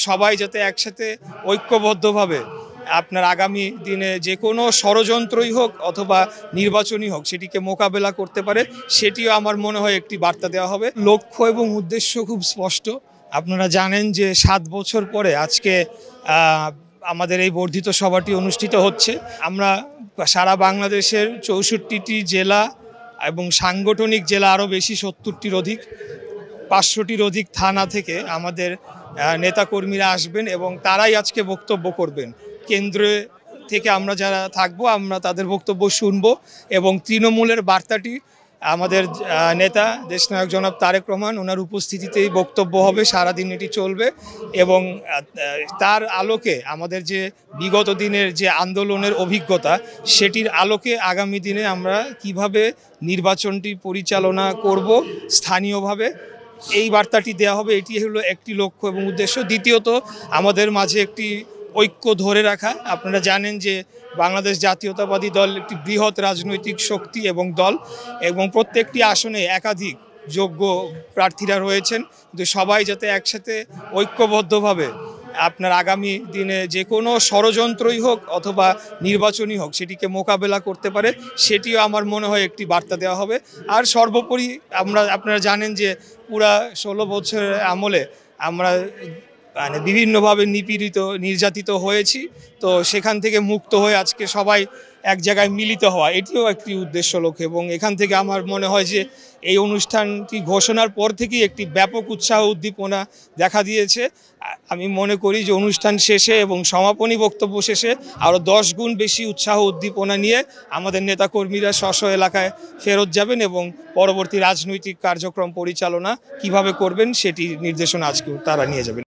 সবাই যাতে একসাথে ঐক্যবদ্ধভাবে আপনার আগামী দিনে যে কোনো ষড়যন্ত্রই হোক অথবা নির্বাচনই হোক সেটিকে মোকাবেলা করতে পারে, সেটিও আমার মনে হয় একটি বার্তা দেওয়া হবে। লক্ষ্য এবং উদ্দেশ্য খুব স্পষ্ট। আপনারা জানেন যে 7 বছর পরে আজকে আমাদের এই বর্ধিত সভাটি অনুষ্ঠিত হচ্ছে। আমরা সারা বাংলাদেশের 64টি জেলা এবং সাংগঠনিক জেলা আরও বেশি 70টির অধিক 500টির অধিক থানা থেকে আমাদের নেতাকর্মীরা আসবেন এবং তারাই আজকে বক্তব্য করবেন। কেন্দ্রে থেকে আমরা যারা থাকবো আমরা তাদের বক্তব্য শুনবো এবং তৃণমূলের বার্তাটি আমাদের নেতা দেশনায়ক জনাব তারেক রহমান ওনার উপস্থিতিতেই বক্তব্য হবে, সারাদিন এটি চলবে এবং তার আলোকে আমাদের যে বিগত দিনের যে আন্দোলনের অভিজ্ঞতা সেটির আলোকে আগামী দিনে আমরা কিভাবে নির্বাচনটি পরিচালনা করব স্থানীয়ভাবে এই বার্তাটি দেওয়া হবে। এটি হলো একটি লক্ষ্য এবং উদ্দেশ্য। দ্বিতীয়ত আমাদের মাঝে একটি ঐক্য ধরে রাখা। আপনারা জানেন যে বাংলাদেশ জাতীয়তাবাদী দল একটি বৃহৎ রাজনৈতিক শক্তি এবং দল এবং প্রত্যেকটি আসনে একাধিক যোগ্য প্রার্থীরা রয়েছেন, কিন্তু সবাই যাতে একসাথে ঐক্যবদ্ধভাবে আপনার আগামী দিনে যে কোনো ষড়যন্ত্রই হোক অথবা নির্বাচনই হোক সেটিকে মোকাবেলা করতে পারে, সেটিও আমার মনে হয় একটি বার্তা দেওয়া হবে। আর সর্বোপরি আপনারা জানেন যে পুরা 16 বছরের আমলে আমরা বিভিন্নভাবে নিপীড়িত নির্যাতিত হয়েছি, তো সেখান থেকে মুক্ত হয়ে আজকে সবাই এক জায়গায় মিলিত হওয়া এটিও একটি উদ্দেশ্য লক্ষ্য। এবং এখান থেকে আমার মনে হয় যে এই অনুষ্ঠানটি ঘোষণার পর থেকেই একটি ব্যাপক উৎসাহ উদ্দীপনা দেখা দিয়েছে। আমি মনে করি যে অনুষ্ঠান শেষে এবং সমাপনী বক্তব্য শেষে আরও 10 গুণ বেশি উৎসাহ উদ্দীপনা নিয়ে আমাদের নেতাকর্মীরা স্ব এলাকায় ফেরত যাবেন এবং পরবর্তী রাজনৈতিক কার্যক্রম পরিচালনা কিভাবে করবেন সেটি নির্দেশনা আজকে তারা নিয়ে যাবেন।